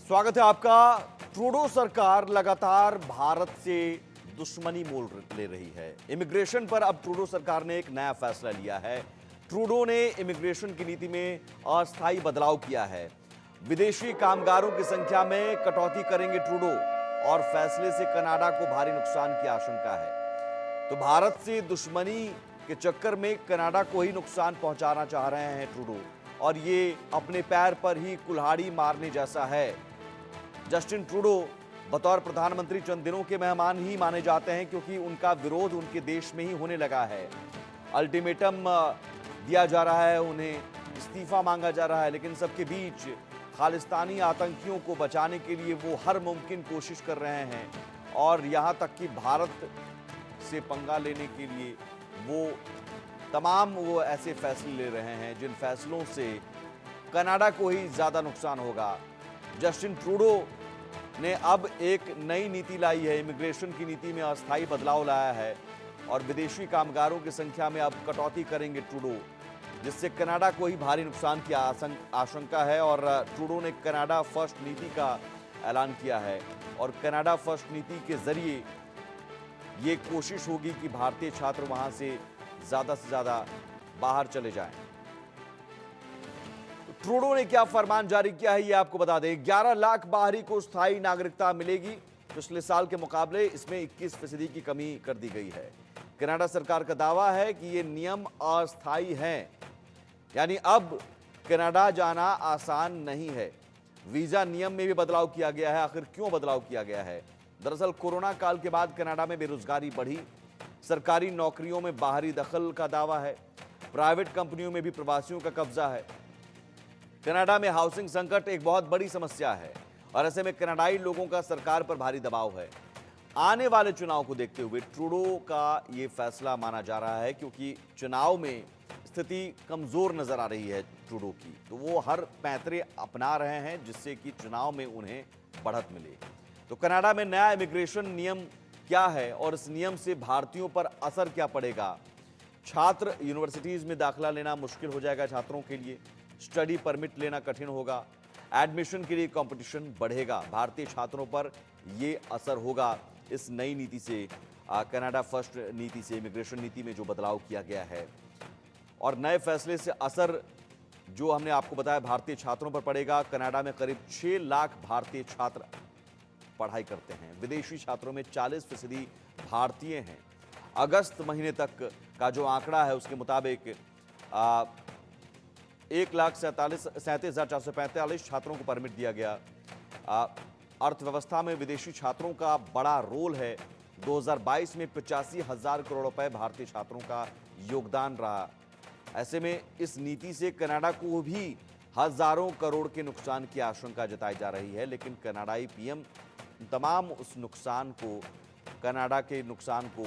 स्वागत है आपका। ट्रूडो सरकार लगातार भारत से दुश्मनी मोल ले रही है। इमिग्रेशन पर अब ट्रूडो सरकार ने एक नया फैसला लिया है। ट्रूडो ने इमिग्रेशन की नीति में अस्थायी बदलाव किया है। विदेशी कामगारों की संख्या में कटौती करेंगे ट्रूडो और फैसले से कनाडा को भारी नुकसान की आशंका है। तो भारत से दुश्मनी के चक्कर में कनाडा को ही नुकसान पहुंचाना चाह रहे हैं ट्रूडो, और ये अपने पैर पर ही कुल्हाड़ी मारने जैसा है। जस्टिन ट्रूडो बतौर प्रधानमंत्री चंद दिनों के मेहमान ही माने जाते हैं, क्योंकि उनका विरोध उनके देश में ही होने लगा है। अल्टीमेटम दिया जा रहा है, उन्हें इस्तीफा मांगा जा रहा है, लेकिन सबके बीच खालिस्तानी आतंकियों को बचाने के लिए वो हर मुमकिन कोशिश कर रहे हैं, और यहां तक कि भारत से पंगा लेने के लिए वो ऐसे फैसले ले रहे हैं जिन फैसलों से कनाडा को ही ज्यादा नुकसान होगा। जस्टिन ट्रूडो ने अब एक नई नीति लाई है, इमिग्रेशन की नीति में अस्थायी बदलाव लाया है, और विदेशी कामगारों की संख्या में अब कटौती करेंगे ट्रूडो, जिससे कनाडा को ही भारी नुकसान की आशंका है। और ट्रूडो ने कनाडा फर्स्ट नीति का ऐलान किया है, और कनाडा फर्स्ट नीति के जरिए ये कोशिश होगी कि भारतीय छात्र वहां से ज्यादा बाहर चले जाएं। तो ट्रूडो ने क्या फरमान जारी किया है ये आपको बता दें। 11 लाख बाहरी को स्थायी नागरिकता मिलेगी। पिछले साल के मुकाबले इसमें 21% की कमी कर दी गई है। कनाडा सरकार का दावा है कि ये नियम अस्थायी हैं, यानी अब कनाडा जाना आसान नहीं है। वीजा नियम में भी बदलाव किया गया है। आखिर क्यों बदलाव किया गया है? दरअसल कोरोना काल के बाद कनाडा में बेरोजगारी बढ़ी, सरकारी नौकरियों में बाहरी दखल का दावा है, प्राइवेट कंपनियों में भी प्रवासियों का कब्जा है। कनाडा में हाउसिंग संकट एक बहुत बड़ी समस्या है, और ऐसे में कनाडाई लोगों का सरकार पर भारी दबाव है। आने वाले चुनाव को देखते हुए ट्रूडो का यह फैसला माना जा रहा है, क्योंकि चुनाव में स्थिति कमजोर नजर आ रही है ट्रूडो की, तो वो हर पैंतरे अपना रहे हैं जिससे कि चुनाव में उन्हें बढ़त मिले। तो कनाडा में नया इमिग्रेशन नियम क्या है, और इस नियम से भारतीयों पर असर क्या पड़ेगा? छात्र यूनिवर्सिटीज में दाखिला लेना मुश्किल हो जाएगा छात्रों के लिए, स्टडी परमिट लेना कठिन होगा, एडमिशन के लिए कंपटीशन बढ़ेगा। भारतीय छात्रों पर यह असर होगा इस नई नीति से, कनाडा फर्स्ट नीति से, इमिग्रेशन नीति में जो बदलाव किया गया है। और नए फैसले से असर जो हमने आपको बताया भारतीय छात्रों पर पड़ेगा। कनाडा में करीब 6 लाख भारतीय छात्र पढ़ाई करते हैं। विदेशी छात्रों में 40% भारतीय हैं। अगस्त महीने तक का जो आंकड़ा है उसके मुताबिक 1,37,445 छात्रों को परमिट दिया गया। अर्थव्यवस्था में विदेशी छात्रों का बड़ा रोल है। 2022 में 85,000 करोड़ रुपए भारतीय छात्रों का योगदान रहा। ऐसे में इस नीति से कनाडा को भी हजारों करोड़ के नुकसान की आशंका जताई जा रही है, लेकिन कनाडाई पीएम तमाम उस नुकसान को, कनाडा के नुकसान को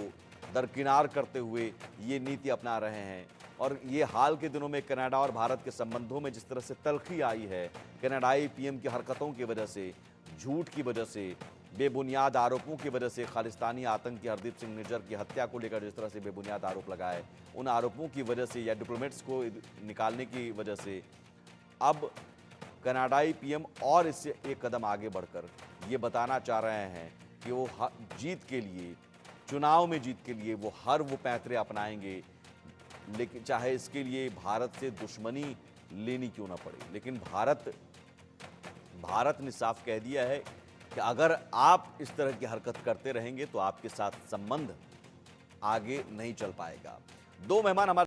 दरकिनार करते हुए ये नीति अपना रहे हैं। और ये हाल के दिनों में कनाडा और भारत के संबंधों में जिस तरह से तलखी आई है, कनाडाई पीएम की हरकतों की वजह से, झूठ की वजह से, बेबुनियाद आरोपों की वजह से, खालिस्तानी आतंकी हरदीप सिंह निज्जर की हत्या को लेकर जिस तरह से बेबुनियाद आरोप लगाए, उन आरोपों की वजह से या डिप्लोमेट्स को निकालने की वजह से अब कनाडाई पीएम और इससे एक कदम आगे बढ़कर ये बताना चाह रहे हैं कि वो जीत के लिए, चुनाव में जीत के लिए वो पैंतरे अपनाएंगे, लेकिन चाहे इसके लिए भारत से दुश्मनी लेनी क्यों ना पड़े। लेकिन भारत ने साफ कह दिया है कि अगर आप इस तरह की हरकत करते रहेंगे तो आपके साथ संबंध आगे नहीं चल पाएगा। 2 मेहमान हमारे